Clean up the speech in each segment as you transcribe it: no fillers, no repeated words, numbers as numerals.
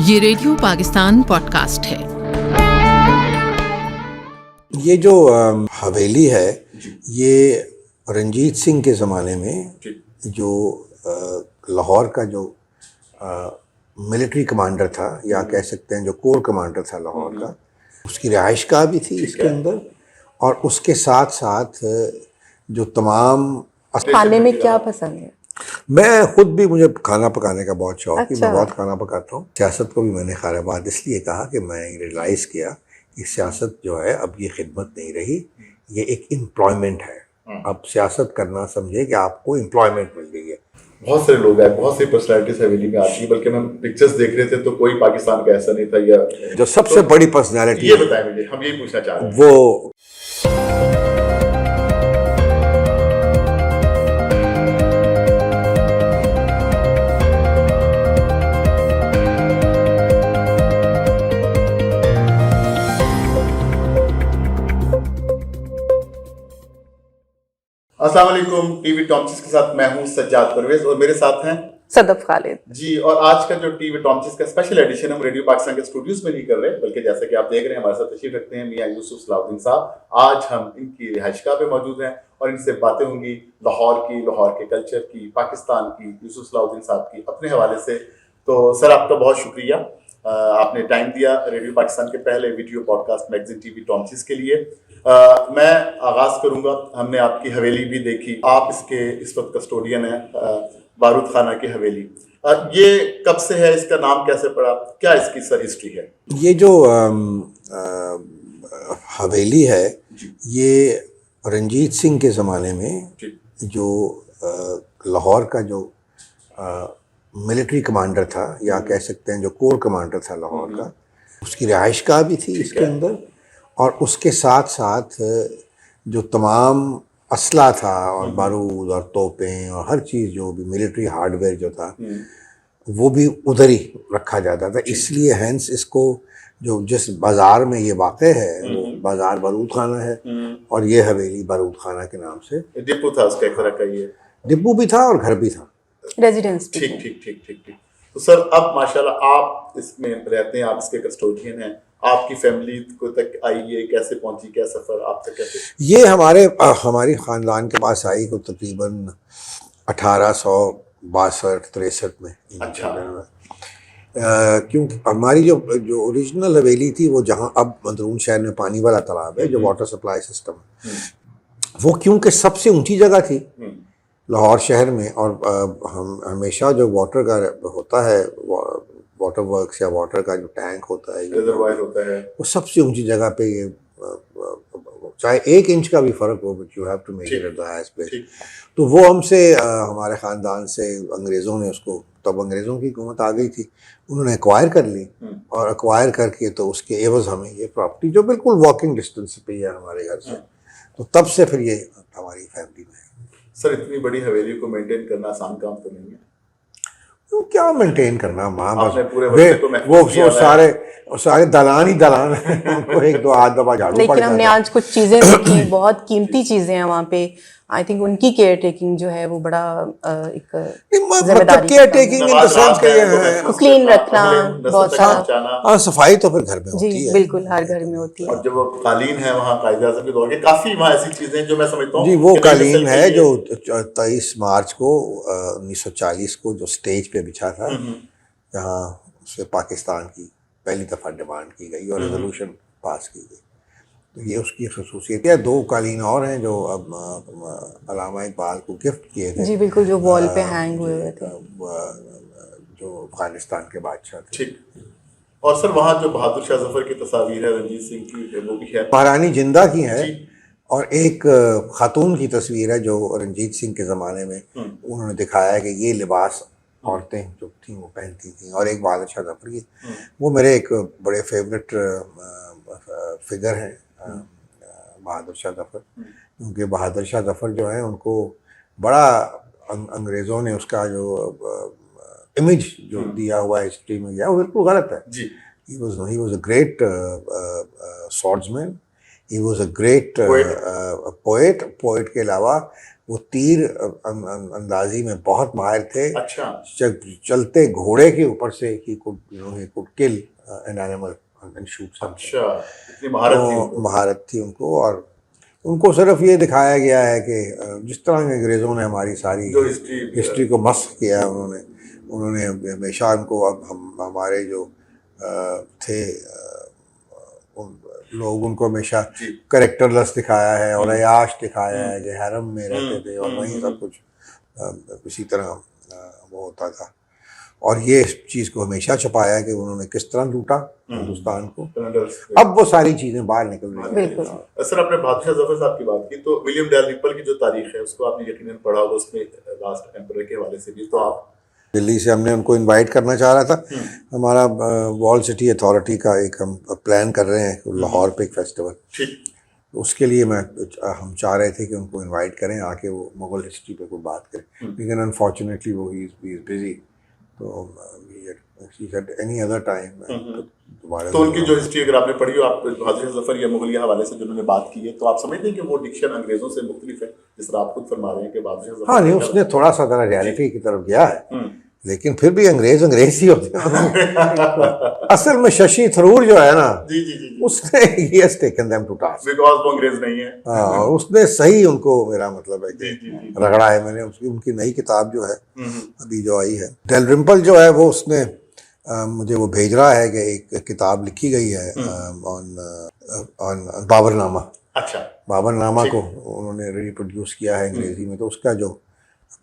ये radio Pakistan podcast है। ये जो हवेली है, ये रंजीत सिंह के ज़माने में जो लाहौर का जो मिलिट्री कमांडर था, या कह सकते हैं जो कोर कमांडर था लाहौर का, उसकी रिहाइशगाह भी थी इसके अंदर। और उसके साथ साथ जो तमाम खाने में क्या पसंद है? मैं खुद भी, मुझे खाना पकाने का बहुत शौक है। अच्छा। मैं बहुत खाना पकाता हूँ। सियासत को भी मैंने खैर बाद इसलिए कहा कि मैं रियलाइज़ किया कि सियासत जो है अब ये खिदमत नहीं रही, ये एक एम्प्लॉयमेंट है। अब सियासत करना समझे कि आपको एम्प्लॉयमेंट मिल गई है। बहुत सारे लोग हैं, बहुत सी पर्सनैलिटीज हवेली में आती है, बल्कि हम पिक्चर्स देख रहे थे तो कोई पाकिस्तान का ऐसा नहीं था। या जो सबसे बड़ी पर्सनैलिटी, ये बताएं मुझे, हम यही पूछना चाह रहे हैं। वो अस्सलाम वालेकुम। टीवी टॉमचिस के साथ मैं हूं सज्जाद परवेज और मेरे साथ हैं सदफ खालिद जी। और आज का जो टीवी टॉमचिस का स्पेशल एडिशन हम रेडियो पाकिस्तान के स्टूडियोज में नहीं कर रहे, बल्कि जैसा कि आप देख रहे हैं हमारे साथ तशरीफ रखते हैं मियां यूसुफ सलाउद्दीन साहब। आज हम इनकी रिहाइशगाह पे मौजूद हैं और इनसे बातें होंगी लाहौर की, लाहौर के कल्चर की, पाकिस्तान की, यूसुफ सलाउद्दीन साहब की अपने हवाले से। तो सर, आपका बहुत शुक्रिया, आपने टाइम दिया रेडियो पाकिस्तान के पहले वीडियो पॉडकास्ट मैगजीन टीवी टॉमचिस के लिए। मैं आगाज करूंगा, हमने आपकी हवेली भी देखी, आप इसके इस वक्त कस्टोडियन हैं बारूद खाना की हवेली। ये कब से है, इसका नाम कैसे पड़ा, क्या इसकी सर हिस्ट्री है? ये जो हवेली है, ये रंजीत सिंह के ज़माने में जो लाहौर का जो मिलिट्री कमांडर था, या कह सकते हैं जो कोर कमांडर था लाहौर का, उसकी रिहाइशगाह भी थी इसके अंदर। और उसके साथ साथ जो तमाम असला था और बारूद और तोपें और हर चीज़ जो भी मिलिट्री हार्डवेयर जो था, वो भी उधर ही रखा जाता था। इसलिए हैंस इसको जो जिस बाज़ार में ये वाक़े है, वो बाज़ार बारूद खाना है, और ये हवेली बारूद खाना के नाम से डिपो था उसका एक तरह का। ये डिब्बू भी था और घर भी था, रेजिडेंस। ठीक ठीक ठीक ठीक ठीक। तो सर, अब माशाल्लाह आप इसमें रहते हैं, आप इसके कस्टोडियन हैं, आपकी फैमिली को तक आई है, कैसे पहुंची, क्या सफ़र आप तक कैसे? ये हमारी ख़ानदान के पास आई को तकरीबन 1862-63 में। अच्छा। क्योंकि हमारी जो ओरिजिनल हवेली थी, वो जहाँ अब मंदरून शहर में पानी वाला तालाब है, जो वाटर सप्लाई सिस्टम है, वो क्योंकि सबसे ऊंची जगह थी लाहौर शहर में। और हम हमेशा जो वाटर का होता है, वाटर वर्क्स या वाटर का जो टैंक होता है, रिजर्वायर होता है, वो सबसे ऊंची जगह पे ये चाहे 1 इंच का भी फ़र्क हो, but you have to measure at the highest place. तो वो हमसे हमारे ख़ानदान से अंग्रेज़ों ने उसको, तब अंग्रेज़ों की हुकूमत आ गई थी, उन्होंने एक्वायर कर ली। और एक्वायर करके तो उसके एवज़ हमें ये प्रॉपर्टी, जो बिल्कुल वॉकिंग डिस्टेंस पे है हमारे घर से, तो तब से फिर ये हमारी फैमिली में है। सर, इतनी बड़ी हवेली को मेंटेन करना आसान काम तो नहीं है। तो क्या मेंटेन करना, माँ बस वो सारे दलान ही दलान हैं, उनको 1-2 आध दफा झाड़ू पड़ लेकिन जाता हमने है। आज कुछ चीजें देखी, बहुत कीमती चीजें हैं वहाँ पे। आई थिंक उनकी केयर टेकिंग जो है वो बड़ा एक मतलब care taking in the sense के को क्लीन रखना, बहुत सारा। हाँ, सफाई तो फिर घर में होती जी है, बिल्कुल, हर घर में होती है। और जो वो कालीन है वहाँ कायदे-ए-आज़म के दौर के, काफी वहाँ ऐसी चीजें जो मैं समझता हूँ जी। वो कालीन है जो 23 मार्च को 1940 को जो स्टेज पे बिछा था, जहाँ उससे पाकिस्तान की पहली दफ़ा डिमांड की गई और रेजोल्यूशन पास की गई। तो ये उसकी खसूसियत है। 2 कालीन और हैं जो अब अल्लामा इकबाल को गिफ्ट किए थे। जी बिल्कुल, जो वॉल पे हैंग हुए हुए थे, जो अफगानिस्तान के बादशाह थे। ठीक। और सर, वहाँ जो बहादुर शाह जफर की तस्वीर है रंजीत सिंह की, वो भी है, महारानी जिंदा की है। जी। और एक खातून की तस्वीर है जो रंजीत सिंह के ज़माने में उन्होंने दिखाया है कि ये लिबास औरतें जो थी वो पहनती थी। और एक बहादुर शाह जफर की, वो मेरे एक बड़े फेवरेट फिगर हैं बहादुर शाह जफर, क्योंकि बहादुर शाह जफर जो है, उनको बड़ा अंग्रेज़ों ने उसका जो इमेज जो दिया हुआ हिस्ट्री में गया, वो बिल्कुल गलत है जी। He was a great swordsman. He was a great poet. Poet के अलावा वो तीर अंदाजी में बहुत माहिर थे। अच्छा। चलते घोड़े के ऊपर से he could kill an animal and shoot something। अच्छा, इतनी महारत थी उनको। महारत थी उनको। और उनको सिर्फ ये दिखाया गया है कि जिस तरह के अंग्रेज़ों ने हमारी सारी जो हिस्ट्री को मस्ख किया, उन्होंने हमेशा उनको, अब हमारे जो थे लोग, उनको हमेशा करेक्टरलेस दिखाया है और अयाश दिखाया है, जो हैरम में रहते थे और वहीं सब कुछ इसी तरह वो होता था। और ये इस चीज़ को हमेशा छुपाया कि उन्होंने किस तरह लूटा हिंदुस्तान को। अब वो सारी चीज़ें बाहर निकल रही हैं। सर, आपने बहादुर शाह जफर साहब की बात की, तो विलियम डैलरिपल की जो तारीख है उसको आपने यकीनन पढ़ा होगा, उसमें लास्ट एम्परर के हवाले से भी। तो आप दिल्ली से हमने उनको इनवाइट करना चाह रहा था। हमारा वॉल सिटी अथॉरिटी का एक हम प्लान कर रहे हैं लाहौर पे एक फेस्टिवल, उसके लिए हम चाह रहे थे कि उनको इनवाइट करें, आके वो मुगल हिस्ट्री पे कोई बात करें, लेकिन अनफॉर्चुनेटली वो ही इज़ बिजी। तो एनी अदर टाइम तो उनकी जो हिस्ट्री अगर आपने पढ़ी हो, आप बहादुर शाह जफर या मुगलिया हवाले से जिन्होंने बात की है, तो आप समझते हैं कि वो डिक्शन अंग्रेजों से मुख्तलिफ है, जिस तरह आप खुद फरमा रहे हैं कि बहादुर शाह जफर। हाँ नहीं, उसने थोड़ा सा जरा रियलिटी की तरफ गया है, लेकिन फिर भी अंग्रेज ही होते हैं। असल में शशि थरूर जो है ना, उसने he has taken them to task, because वो अंग्रेज नहीं है। हाँ, और उसने सही उनको, मेरा मतलब है कि रगड़ा है मैंने। उनकी नई किताब जो है अभी जो आई है, डेलरिपल जो है, वो उसने मुझे वो भेज रहा है कि एक किताब लिखी गई है ऑन बाबरनामा। अच्छा। बाबरनामा को उन्होंने रिप्रोड्यूस किया है अंग्रेजी में, तो उसका जो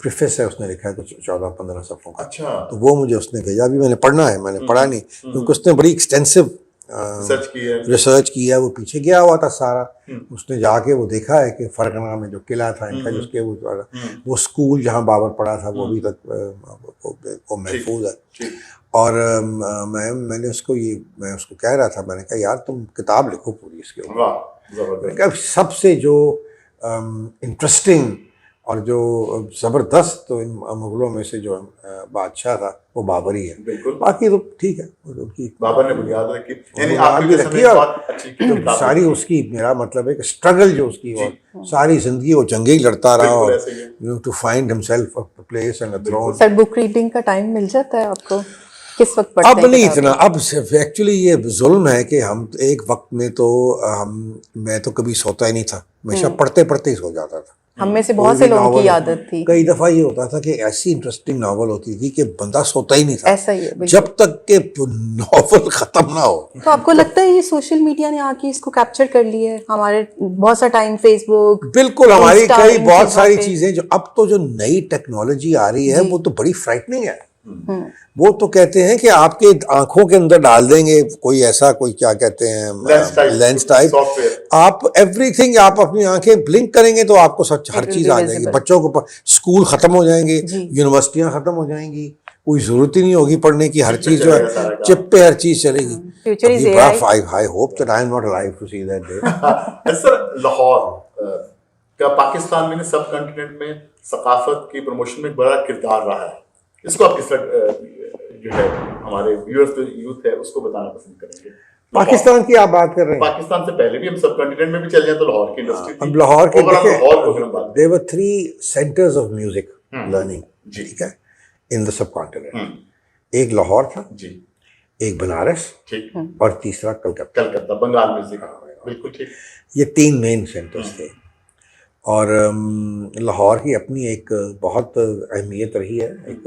प्रीफेस है उसने लिखा है कुछ 14-15 सफ़ों का। अच्छा। तो वो मुझे उसने भेजा, अभी मैंने पढ़ना है, मैंने पढ़ा नहीं, क्योंकि उसने बड़ी एक्सटेंसिव रिसर्च की है। वो पीछे गया हुआ था सारा, उसने जाके वो देखा है कि फरगना में जो किला था इनका, जिसके वो स्कूल जहाँ बाबर पढ़ा था, वो अभी तक वो महफूज है। और मैंने मैं उसको कह रहा था, मैंने कहा यार तुम किताब लिखो पूरी इसके ऊपर। सबसे जो इंटरेस्टिंग और जो ज़बरदस्त तो इन मुगलों में से जो बादशाह था वो बाबर ही है। बाकी तो ठीक है, उनकी बाबर ने बुनियाद रखी, तो सारी उसकी, मेरा मतलब है कि स्ट्रगल जो उसकी, और सारी जिंदगी वो जंगे लड़ता रहा, और to find himself a place and a throne. Sir, book reading का टाइम मिल जाता है आपको? किस वक्त पढ़ते हैं? अब नहीं इतना, अब एक्चुअली ये जुल्म है कि हम एक वक्त में तो मैं तो कभी सोता ही नहीं था, हमेशा पढ़ते पढ़ते ही सो जाता था। हम में से बहुत से लोगों की आदत थी। कई दफा ये होता था कि ऐसी इंटरेस्टिंग नावल होती थी कि बंदा सोता ही नहीं था। ऐसा ही है, जब तक के नावल खत्म ना हो। तो आपको लगता है ये सोशल मीडिया ने आके इसको कैप्चर कर लिया है? हमारे बहुत सा टाइम फेसबुक, बिल्कुल, हमारी कई बहुत सारी चीजें जो अब तो जो नई टेक्नोलॉजी आ रही है वो तो बड़ी फ्राइटनिंग है। वो तो कहते हैं कि आपके आंखों के अंदर डाल देंगे कोई ऐसा, कोई क्या कहते हैं, लेंस टाइप, आप एवरीथिंग, आप अपनी आंखें ब्लिंक करेंगे तो आपको हर चीज आ जाएगी। बच्चों को स्कूल खत्म हो जाएंगे, यूनिवर्सिटियां खत्म हो जाएंगी, कोई जरूरत ही नहीं होगी पढ़ने की, हर चीज जो है चिप पे हर चीज चलेगी। I hope that I am not alive to see that day. Sir, Lahore का पाकिस्तान में सब कॉन्टिनेंट में सकाफत की प्रमोशन में बड़ा किरदार रहा है, इसको आप किस जो है हमारे व्यूअर्स जो यूथ है उसको बताना पसंद करेंगे? पाकिस्तान की आप बात कर रहे हैं? पाकिस्तान से पहले भी हम सब कॉन्टिनेंट में भी चल जाए तो लाहौर की इंडस्ट्री थी। अब लाहौर के there were 3 centres of music learning, ठीक है, इन द सब कॉन्टिनेंट। एक लाहौर था जी, एक बनारस, ठीक, और तीसरा कलकत्ता, बंगाल म्यूजिक। बिल्कुल ठीक। ये 3 मेन सेंटर्स थे। और लाहौर की अपनी एक बहुत अहमियत रही है। एक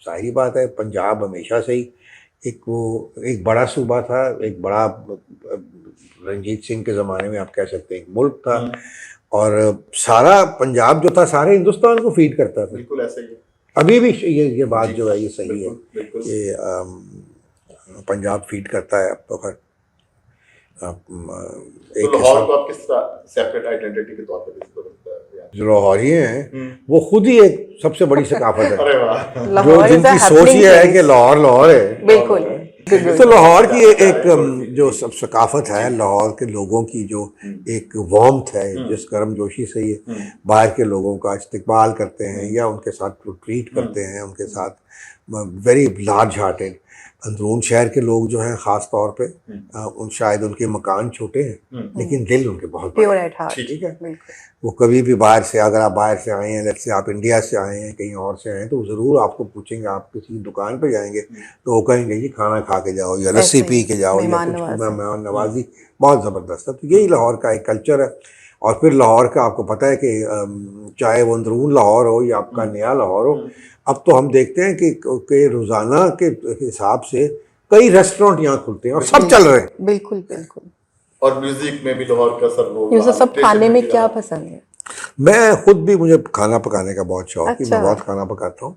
जाहिर बात है, पंजाब हमेशा से ही एक बड़ा सूबा था, एक बड़ा रंजीत सिंह के ज़माने में आप कह सकते हैं एक मुल्क था, और सारा पंजाब जो था सारे हिंदुस्तान को फीड करता था। बिल्कुल ऐसे ही अभी भी ये बात जो है ये सही है कि पंजाब फीड करता है। अब तो खैर एक लाहौर को आप किस सेपरेट आइडेंटिटी के तौर पर जो लाहौरी हैं वो खुद ही एक सबसे बड़ी सकाफत है। अरे वाह, जो जिनकी सोच ये है कि लाहौर है। बिल्कुल। तो लाहौर की एक जो सब सकाफत है, लाहौर के लोगों की जो एक वार्मथ है, जिस गर्मजोशी से ये बाहर के लोगों का इस्तकबाल करते हैं या उनके साथ ट्रीट करते हैं, उनके साथ वेरी लार्ज हार्टेड, अंदरून शहर के लोग जो हैं ख़ास तौर पे उन शायद उनके मकान छोटे हैं लेकिन दिल उनके बहुत बड़े प्योर हैं। At heart. ठीक है, बिल्कुल। वो कभी भी बाहर से, अगर आप बाहर से आए हैं, लेट्स से आप इंडिया से आए हैं, कहीं और से आए हैं, तो ज़रूर आपको पूछेंगे, आप किसी दुकान पे जाएंगे तो वो कहेंगे कि खाना खा के जाओ या लस्सी पी के जाओ या मेहमान कुछ नवाज़ी। मेहमान नवाजी बहुत ज़बरदस्त है। तो यही लाहौर का एक कल्चर है। और फिर लाहौर का आपको पता है कि चाहे वो अंदरून लाहौर हो या आपका नया लाहौर हो, अब तो हम देखते हैं कि रोज़ाना के हिसाब से कई रेस्टोरेंट यहाँ खुलते हैं और सब चल रहे हैं। बिल्कुल बिल्कुल। और म्यूजिक में भी लाहौर का सर वो यूसुफ सब ट्रेडिशन खाने में भी क्या रहा। पसंद है? मैं खुद भी, मुझे खाना पकाने का बहुत शौक है। अच्छा। मैं बहुत खाना पकाता हूँ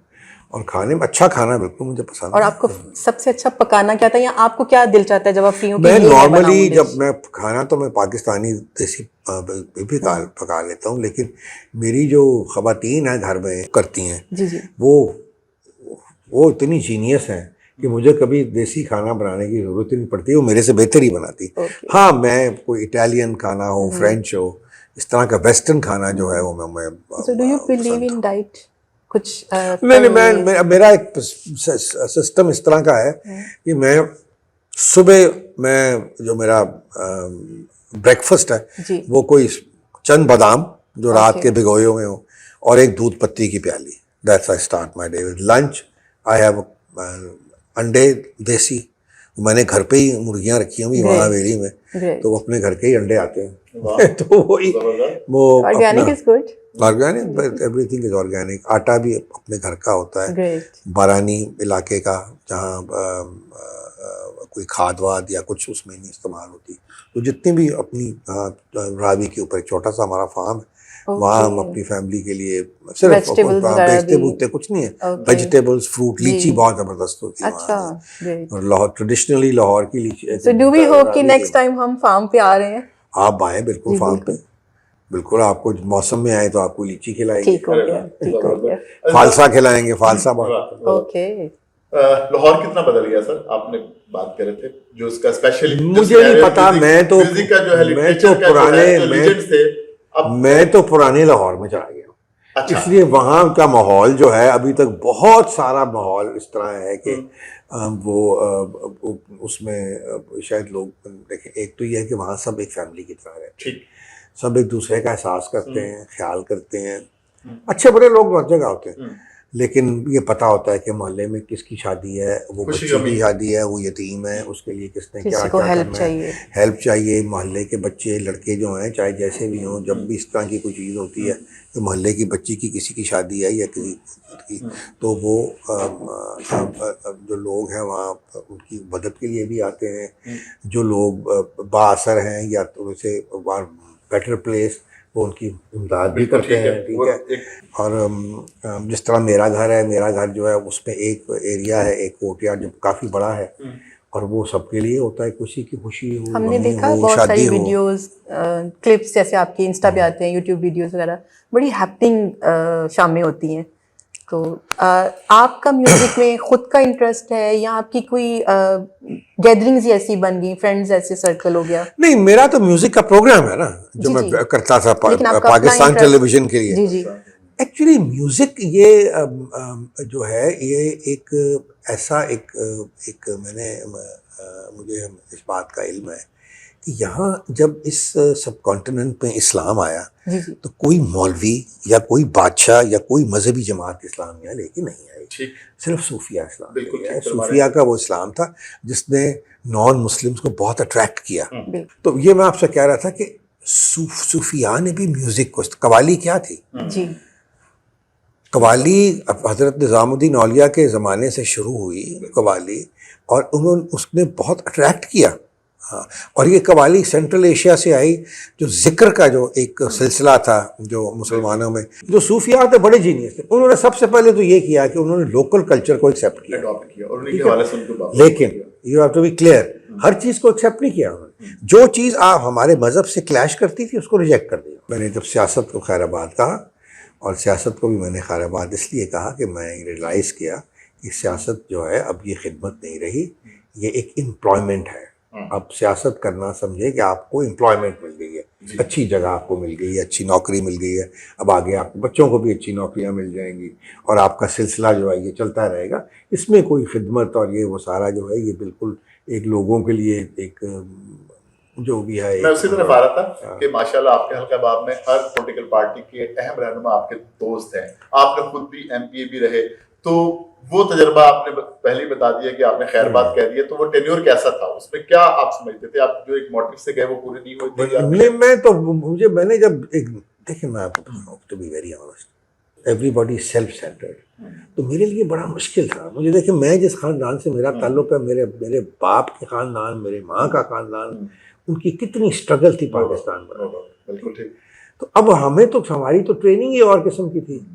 और खाने में अच्छा खाना बिल्कुल मुझे पसंद और है। आपको सबसे अच्छा पकाना क्या था, या आपको क्या दिल चाहता है जब आप फ्री हो कि मैं ये नॉर्मली बनाऊं जब dish? मैं खाना तो मैं पाकिस्तानी देसी भी पका लेता हूँ, लेकिन मेरी जो ख़वातीन हैं घर में करती हैं जी जी। वो इतनी जीनियस हैं कि मुझे कभी देसी खाना बनाने की ज़रूरत ही नहीं पड़ती, वो मेरे से बेहतर ही बनाती। Okay. हाँ, मैं कोई इटालियन खाना हो, फ्रेंच हो, इस तरह का वेस्टर्न खाना जो है वो मैं So do you believe in diet? कुछ नहीं, मेरा एक सिस्टम इस तरह का है कि मैं सुबह जो मेरा ब्रेकफास्ट है जी। वो कोई चंद बादाम जो रात Okay. के भिगोए हुए हो और एक दूध पत्ती की प्याली, that's I start my day with. Lunch I have अंडे देसी, मैंने घर पे ही मुर्गियां रखी हुई वहाँ हवेली में, Great. तो वो अपने घर के ही अंडे आते वाह। हैं तो वही जबरदस्त। वो organic is good. Organic, everything is organic. आटा भी अपने घर का होता है, ग्रेट। बारानी इलाके का, जहाँ कोई खाद वाद या कुछ उसमें नहीं इस्तेमाल होती। तो जितनी भी अपनी रावी के ऊपर एक छोटा सा हमारा फार्म है, वहाँ हम अपनी फैमिली के लिए सिर्फ Vegetables वगैरह वेजिटेबल्स कुछ नहीं है, Okay. वेजिटेबल्स, फ्रूट, जी। लीची बहुत ज़बरदस्त होती है अच्छा, वहाँ की। great. और लाहौर ट्रेडिशनली लाहौर की लीची। So do we hope कि रावी next time हम फार्म पे आ रहे हैं? आप आए बिल्कुल जी, फार्म पे, बिल्कुल। आपको मौसम में आए तो आपको लीची खिलाएंगे, ठीक हो गया, ठीक हो गया। फालसा खिलाएंगे, फालसा बहुत। ओके। लाहौर कितना बदल गया सर? आपने बात कर रहे थे जो उसका स्पेशली, मुझे नहीं पता, मैं तो म्यूजिक का जो है, मैं लिटरेचर तो का जो पुराने है, जो लीजेंड्स थे, अब मैं तो पुराने लाहौर में चला गया हूँ। अच्छा। इसलिए वहाँ का माहौल जो है अभी तक बहुत सारा माहौल इस तरह है कि उसमें शायद लोग देखें, एक तो ये है कि वहाँ सब एक फैमिली की तरह रहते हैं, ठीक। सब एक दूसरे का एहसास करते हैं, ख्याल करते हैं, अच्छे बुरे लोग हर जगह होते हैं, लेकिन ये पता होता है कि मोहल्ले में किसकी शादी है, वो खुशी बच्चे गमी। की शादी है, वो यतीम है, उसके लिए किसने क्या किसी को क्या हेल्प करना चाहिए। है, हेल्प चाहिए। मोहल्ले के बच्चे, लड़के जो हैं, चाहे जैसे भी हों, जब भी इस तरह की कोई चीज़ होती है, तो मोहल्ले की बच्ची की किसी की शादी है या किसी की, तो वो जो लोग हैं वहाँ उनकी मदद के लिए भी आते हैं। जो लोग बाअसर हैं या तो वैसे बेटर प्लेस, वो उनकी इमदाद भी बिल्कुल करते ठीक है। हैं। ठीक वो है। और जिस तरह मेरा घर है, मेरा घर जो है उसमें एक एरिया है, एक कोर्टयार्ड जो काफ़ी बड़ा है, और वो सबके लिए होता है, खुशी की खुशी हो, हमने गमी देखा हो, बहुत शादी सारी हो। वीडियोस, क्लिप्स जैसे आपके इंस्टा पे आते हैं, यूट्यूब वीडियोस वगैरह, बड़ी हैपनिंग शामें होती हैं। तो आपका म्यूजिक में खुद का इंटरेस्ट है, या आपकी कोई गैदरिंग्स ऐसी बन गई, फ्रेंड्स ऐसे सर्कल हो गया? नहीं, मेरा तो म्यूजिक का प्रोग्राम है ना जो जी, मैं जी। करता था लेकिन आपका अपना पाकिस्तान interest- टेलीविजन के लिए। जी जी। एक्चुअली म्यूजिक ये जो है ये एक ऐसा एक मैंने मुझे इस बात का इल्म है कि यहाँ जब इस सब कॉन्टिनेंट पे इस्लाम आया, जी जी। तो कोई मौलवी या कोई बादशाह या कोई मजहबी जमात इस्लाम यहाँ लेके नहीं आई, ठीक। सिर्फ सूफिया इस्लाम बिल्कुल लेके आए। ठीक फरमा रहे सूफिया का वो इस्लाम था जिसने नॉन मुस्लिम्स को बहुत अट्रैक्ट किया। बिल्कुल। तो ये मैं आपसे कह रहा था कि सूफिया ने भी म्यूजिक को, कवाली क्या थी? जी। कवाली हज़रत निज़ामुद्दीन औलिया के ज़माने से शुरू हुई कवाली, और उसने बहुत अट्रैक्ट किया। हाँ, और ये कवाली सेंट्रल एशिया से आई, जो ज़िक्र का जो एक सिलसिला था जो मुसलमानों में, जो सूफिया थे बड़े जीनियस थे, उन्होंने सबसे पहले तो ये किया कि उन्होंने लोकल कल्चर को एक्सेप्ट किया। अडॉप्ट किया और उन्हीं ठीक के है? हवाले से उनको बात लेकिन you have to be clear, हर चीज़ को एक्सेप्ट नहीं किया उन्होंने। जो चीज़ आप हमारे मज़हब से क्लैश करती थी उसको रिजेक्ट कर दिया। मैंने जब सियासत को खैराबाद कहा, और सियासत को भी मैंने खैराबाद इसलिए कहा कि मैं रियलाइज़ किया कि सियासत जो है अब ये खिदमत नहीं रही, ये एक एम्प्लॉयमेंट है। अब सियासत करना समझे कि आपको एम्प्लॉयमेंट मिल गई है, अच्छी जगह आपको मिल गई है, अच्छी नौकरी मिल गई है, अब आगे आपके बच्चों को भी अच्छी नौकरियां मिल जाएंगी और आपका सिलसिला जो है ये चलता रहेगा। इसमें कोई खिदमत और ये वो सारा जो है ये बिल्कुल एक लोगों के लिए एक जो भी है। मैं उसी तरफ आ रहा था कि माशाल्लाह आपके हल्का बाब में हर पॉलिटिकल पार्टी के अहम रहनुमा आपके दोस्त हैं, आपने खुद भी एमपीए भी रहे, तो वो तजर्बा आपने पहले ही बता दिया कि आपने खैर बात कह दी है, तो वो टेन्योर कैसा था, उसमें क्या आप समझते थे, आप जो एक मोटिव से गए वो पूरी नहीं हुई थी? मैं तो मैंने जब एक देखिए मैं आपको बताऊं, to be very honest, everybody self centred, तो मेरे लिए बड़ा मुश्किल था। मुझे देखिए मैं जिस खानदान से मेरा ताल्लुक है, मेरे बाप के खानदान, मेरे माँ का खानदान, उनकी कितनी स्ट्रगल थी पाकिस्तान में। बिल्कुल ठीक। तो अब हमें तो हमारी तो ट्रेनिंग ही और किस्म की थी।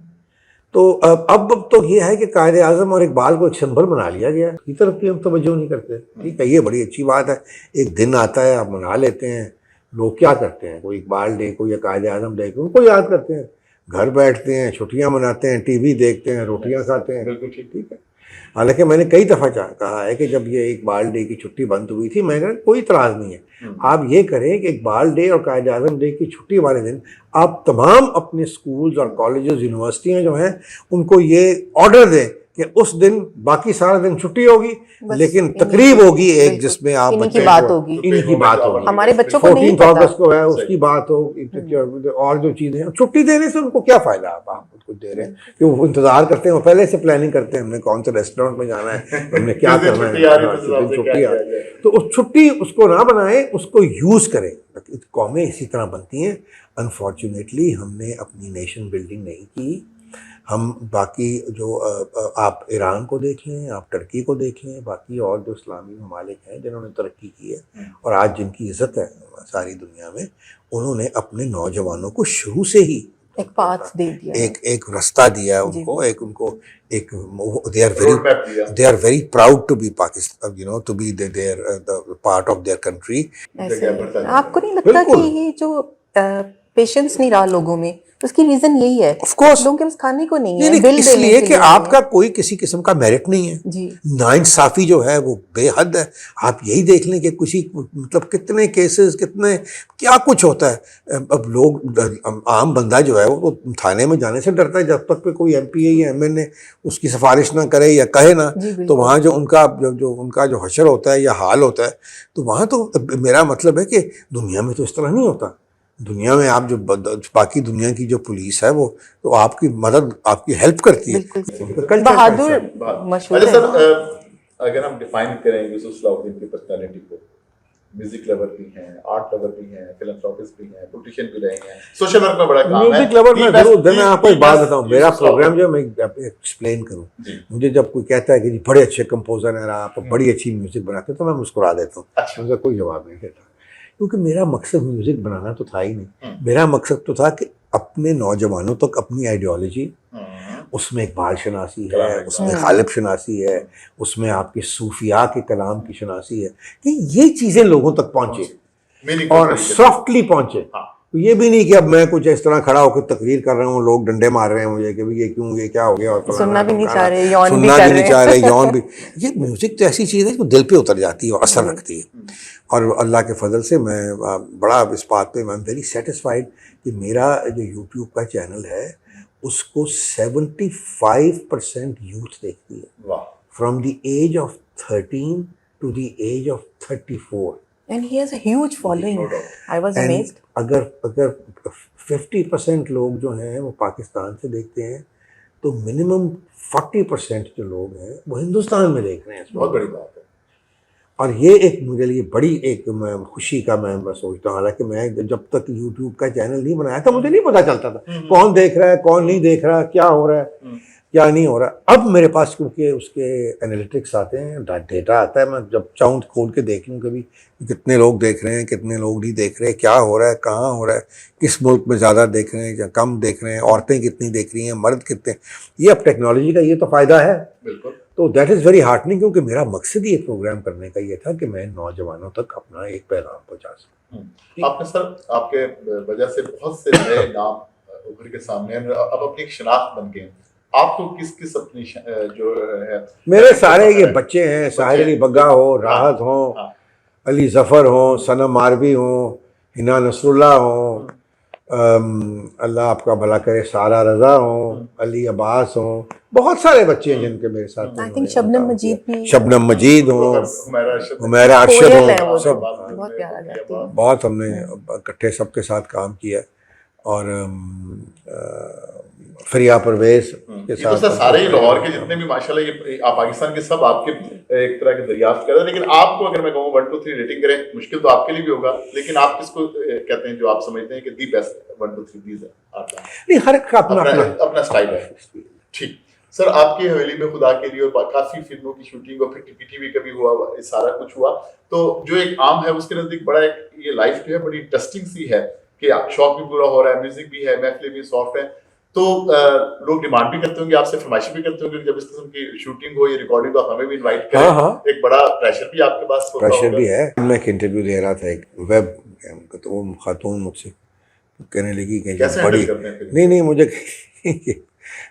तो अब तो ये है कि कायदे आज़म और इकबाल को एक सिंबल बना लिया गया, की तरफ भी हम तवज्जो नहीं करते। ठीक है, ये बड़ी अच्छी बात है, एक दिन आता है आप मना लेते हैं। लोग क्या करते हैं, कोई इकबाल डे को या कायदे आज़म डे को उनको याद करते हैं, घर बैठते हैं, छुट्टियां मनाते हैं, टीवी देखते हैं, रोटियां खाते हैं। बिल्कुल ठीक है। हालांकि मैंने कई दफ़ा कहा है कि जब ये इकबाल डे की छुट्टी बंद हुई थी, मैंने कोई इतराज़ नहीं है, आप ये करें कि इकबाल डे और कायदे आज़म डे की छुट्टी वाले दिन आप तमाम अपने स्कूल्स और कॉलेजेस यूनिवर्सिटियाँ जो हैं उनको ये ऑर्डर दें कि उस दिन बाकी सारा दिन छुट्टी होगी, लेकिन तकरीब होगी एक जिसमें आप इनकी बात होगी, इनकी बात होगी। हमारे बच्चों को नहीं 14 अगस्त को है उसकी बात हो, और जो चीज़ें हैं छुट्टी देने से उनको क्या फ़ायदा, आप कुछ दे रहे हैं कि वो इंतज़ार करते हैं, वो पहले से प्लानिंग करते हैं, हमने कौन से रेस्टोरेंट में जाना है, हमने क्या करना है, छुट्टी आ तो उस छुट्टी उसको ना बनाए, उसको यूज़ करें। कौमें इसी तरह बनती हैं। अनफॉर्चुनेटली हमने अपनी नेशन बिल्डिंग नहीं की। हम बाकी जो आप ईरान को देख लें, आप टर्की को देख लें, बाकी और जो इस्लामी ममालिक हैं जिन्होंने तरक्की की है और आज जिनकी इज़्ज़त है सारी दुनिया में, उन्होंने अपने नौजवानों को शुरू से ही एक पाथ दे दिया, एक रास्ता दिया उनको, they are very proud to be Pakistan, you know, to be their part of their country. आपको नहीं लगता कि ये जो पेशेंस नहीं रहा लोगों में, उसकी रीजन यही है? ऑफ कोर्स लोगों के पास खाने को नहीं है, बिल इसलिए कि आपका कोई किसी किस्म का मेरिट नहीं है जी। नाइंसाफी जो है वो बेहद है। आप यही देख लें कि किसी मतलब कितने केसेस, कितने क्या कुछ होता है। अब लोग, आम बंदा जो है वो थाने में जाने से डरता है जब तक पे कोई एमपीए या एमएनए उसकी सिफारिश ना करे या कहे ना, तो वहाँ जो उनका जो हशर होता है या हाल होता है, तो वहाँ तो मेरा मतलब है कि दुनिया में तो इस तरह नहीं होता। दुनिया में आप जो बाकी दुनिया की जो पुलिस है वो तो आपकी मदद, आपकी हेल्प करती है। बहादुर मशहूर है। सर, अगर हम डिफाइन करें यूसुफ सलाहुद्दीन की पर्सनालिटी को, म्यूजिक लवर भी हैं, आर्ट लवर भी हैं, फिलैंथ्रोपिस्ट भी हैं, पॉलिटिशियन भी रहे हैं, सोशल वर्क में बड़ा काम है। म्यूजिक लवर में मैं आपको एक बात बताऊं, मेरा प्रोग्राम जो मैं एक्सप्लेन करूं, मुझे जब कोई कहता है कि जी बड़े अच्छे कंपोजर हैं आप, बड़ी अच्छी म्यूजिक बनाते हैं, तो मैं मुस्कुरा देता हूँ, मुझे कोई जवाब नहीं देता, क्योंकि मेरा मकसद म्यूजिक बनाना तो था ही नहीं। मेरा मकसद तो था कि अपने नौजवानों तक अपनी आइडियोलॉजी, उसमें इकबाल शनासी है, उसमें गालिब शनासी है, उसमें आपके सूफिया के कलाम की शनासी है, कि ये चीज़ें लोगों तक पहुँचे और सॉफ्टली पहुँचे। तो ये भी नहीं कि अब मैं कुछ इस तरह खड़ा होकर तकरीर कर रहा हूँ, लोग डंडे मार रहे हैं मुझे कि ये क्यों, ये क्या हो गया, और सुनना भी नहीं चाह रहे, यौन भी। ये म्यूजिक तो ऐसी चीज़ है जो दिल पे उतर जाती है और असर रखती है। और अल्लाह के फजल से मैं बड़ा इस बात पे मैं वेरी सेटिस्फाइड कि मेरा जो यूट्यूब का चैनल है उसको 75% यूथ देखती है, from the age of 13 to the age of 34। And he has a huge following. I was amazed. अगर 50% लोग जो हैं वो पाकिस्तान से देखते हैं, तो मिनिमम 40% जो लोग हैं वो हिंदुस्तान में देख रहे हैं। बहुत बड़ी बात है। और ये एक मेरे लिए बड़ी एक मैं खुशी का मैं सोचता हूँ। हालांकि मैं जब तक यूट्यूब का चैनल नहीं बनाया था मुझे नहीं पता चलता था कौन देख रहा है, कौन नहीं देख रहा, क्या हो रहा है, क्या नहीं हो रहा। अब मेरे पास क्योंकि उसके एनालिटिक्स आते हैं, डेटा आता है, मैं जब चाहूँ खोल के देख लूँ कभी कितने लोग देख रहे हैं, कितने लोग नहीं देख रहे, क्या हो रहा है, कहाँ हो रहा है, किस मुल्क में ज़्यादा देख रहे हैं या कम देख रहे हैं, औरतें कितनी देख रही हैं, मर्द कितने। ये अब टेक्नोलॉजी का ये तो फ़ायदा है। बिल्कुल। तो दैट इज़ वेरी हार्टनिंग, क्योंकि मेरा मकसद ही एक प्रोग्राम करने का ये था कि मैं नौजवानों तक अपना एक पैगाम पहुँचा सकूँ। आपने सर, आपके वजह से बहुत से नए नाम उभर के सामने अब अपनी एक शनाख्त बन गए। आपको किस अपनी जो है, मेरे सारे ये बच्चे हैं, साहिर अली बग्गा हो, राहत हो, अली जफ़र हो, सनम मारवी हो, हिना नसरुल्लाह हों, अल्लाह आपका भला करे, सारा रज़ा हों, अली अब्बास हों, बहुत सारे बच्चे हैं जिनके मेरे साथ आई थिंक शबनम मजीद भी, शबनम मजीद हों, हुमैरा अरशद कोयल है वो हों, तो, सब बहुत प्यारा गाती है। बहुत हमने इकट्ठे सबके साथ काम किया। और फरिया परवेज के ये तो साथ सर सारे ही लाहौर के जितने भी माशाल्लाह ये आप पाकिस्तान के सब आपके एक तरह के दरियाफ्त कर रहे हैं, लेकिन आपको अगर मैं कहूँ 1 2 3 रेटिंग करें, मुश्किल तो आपके लिए भी होगा, लेकिन आप किसको कहते हैं जो आप समझते हैं कि दी बेस्ट 1 2 3 दीज है आपका? नहीं, हर एक का अपना अपना स्टाइल है। ठीक सर, आपकी हवेली में खुदा के लिए और काफी फिल्मों की शूटिंग और फिर टीवी भी कभी हुआ, सारा कुछ हुआ, तो जो एक आम है उसके नजदीक बड़ा एक ये लाइफ जो है बड़ी इंटरेस्टिंग सी है कि शौक भी पूरा हो रहा है, म्यूजिक भी है, महफिलें भी सॉफ्ट है, तो लोग डिमांड भी करते होंगे आपसे, फरमाइश भी करते होंगे जब इस किस्म की शूटिंग हो या रिकॉर्डिंग तो हमें भी इनवाइट करें। हाँ। एक बड़ा प्रेशर भी आपके पास होता प्रेशर होगा। भी है। मैं एक इंटरव्यू दे रहा था एक वेब, तो वो खातून मुझसे कहने लगी कि कैसे बड़ी, हैंडल करते हैं फिर? नहीं मुझे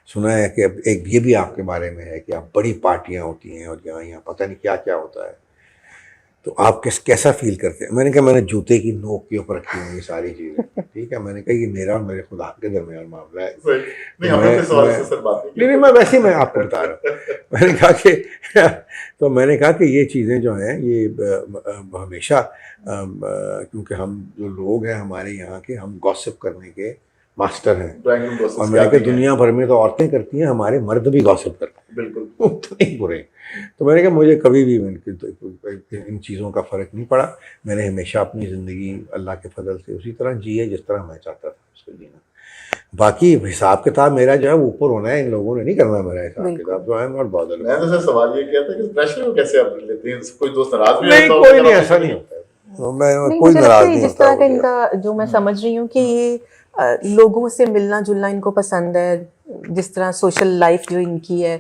सुना है कि अब एक ये भी आपके बारे में है कि आप बड़ी पार्टियां होती हैं और यहाँ पता नहीं क्या क्या होता है, तो आप कैसा फील करते हैं? मैंने कहा मैंने जूते की नोक के ऊपर रखी हुई सारी चीज़ें, ठीक है। मैंने कहा ये मेरा और मेरे खुदा के दरमियान मामला है। नहीं, हमें तो सवाल से सर बात नहीं, मैं वैसे ही मैं आपको बता रहा हूँ। मैंने कहा कि तो मैंने कहा कि ये चीज़ें जो हैं ये हमेशा क्योंकि हम जो लोग हैं हमारे यहाँ के, हम गॉसिप करने के मास्टर हैं, और मैंने कहा दुनिया भर में तो औरतें करती हैं, हमारे मर्द भी गॉसिप करते हैं, बिल्कुल तो नहीं बुरे। तो मैंने कहा मुझे कभी भी इन चीज़ों का फ़र्क नहीं पड़ा। मैंने हमेशा अपनी ज़िंदगी अल्लाह के फजल से उसी तरह जी है जिस तरह मैं चाहता था उसको जीना। बाकी हिसाब किताब मेरा जो है वो ऊपर होना है, इन लोगों ने नहीं करना मेरा हिसाब किताब, तो आई एम नॉट बॉदर्ड। मैं तो सर सवाल ये किया था कि प्रेशर को कैसे आप लेते हैं? कोई दोस्त नाराज भी नहीं, होता कोई होगा? नहीं, ऐसा नहीं होता है, मैं कोई मुझे लगता नाराज है नहीं जिस होता तरह का मुझे। इनका जो मैं समझ रही हूँ कि ये लोगों से मिलना जुलना इनको पसंद है, जिस तरह सोशल लाइफ जो इनकी है,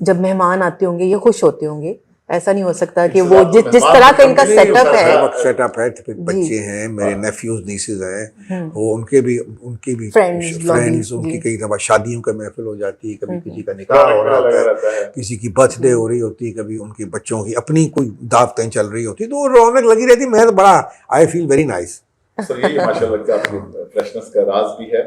जब मेहमान आते होंगे ये खुश होते होंगे, ऐसा नहीं हो सकता कि वो जिस तरह का इनका सेटअप है। फिर बच्चे हैं मेरे, नेफ्यूज नीसेज हैं, वो उनके भी फ्रेंड्स उनकी कई दफ़ा शादियों का महफिल हो जाती है, कभी किसी का निकाह हो रहा होता है, किसी की बर्थडे हो रही होती है, कभी उनके बच्चों की अपनी कोई दावतें चल रही होती है, तो रौनक लगी रहती है। मैं तो बड़ा I feel very nice. Sir यही माशाल्लाह का आपकी फ्रेशनेस का राज भी है।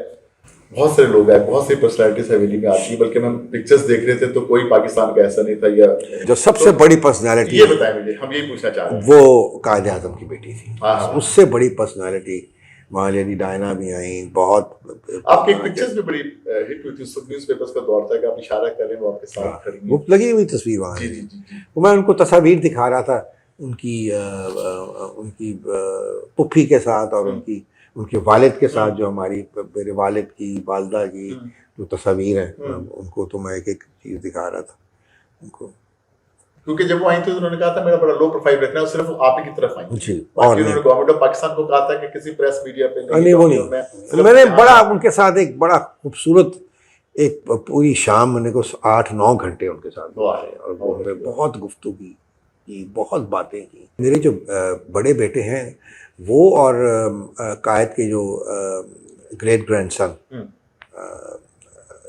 बहुत सारे लोग हैं, बहुत सी पर्सनैलिटीज हवेली में आती है, बल्कि हम पिक्चर्स देख रहे थे तो कोई पाकिस्तान का ऐसा नहीं था या जो सबसे बड़ी पर्सनालिटी, ये बताएं मुझे, हम यही पूछना चाह रहे हैं। वो कायदे आज़म की बेटी थी। हाँ। उससे बड़ी पर्सनालिटी वहाँ लेडी डायना भी आई, बहुत आपकी एक पिक्चर्स भी बड़ी हिट हुई थी, सब न्यूज़पेपर्स का दौर था कि आप इशारा कर रहे हैं वो आपके साथ खड़ी हैं। वो लगी हुई तस्वीर वहाँ जी है। जी जी जी। वो मैं उनको तस्वीर दिखा रहा था उनकी पुप्पी के साथ और उनके वालिद के साथ, जो हमारी मेरे वालिद की वालदा की जो तस्वीर है, उनको तो मैं एक एक चीज़ दिखा रहा था उनको, क्योंकि जब वो आई थी उन्होंने कहा था मेरा बड़ा लो प्रोफाइल रखना है, सिर्फ आप ही की तरफ आई जी, और उन्होंने गवर्नमेंट ऑफ पाकिस्तान को कहा था कि किसी प्रेस मीडिया पे नहीं, वो नहीं। मैंने बड़ा उनके साथ एक बड़ा खूबसूरत एक पूरी शाम मैंने को 8-9 घंटे उनके साथ गुजारे और वो बहुत गुफ्तगू की, बहुत बातें की। मेरे जो बड़े बेटे हैं वो और कायद के जो ग्रेट ग्रैंडसन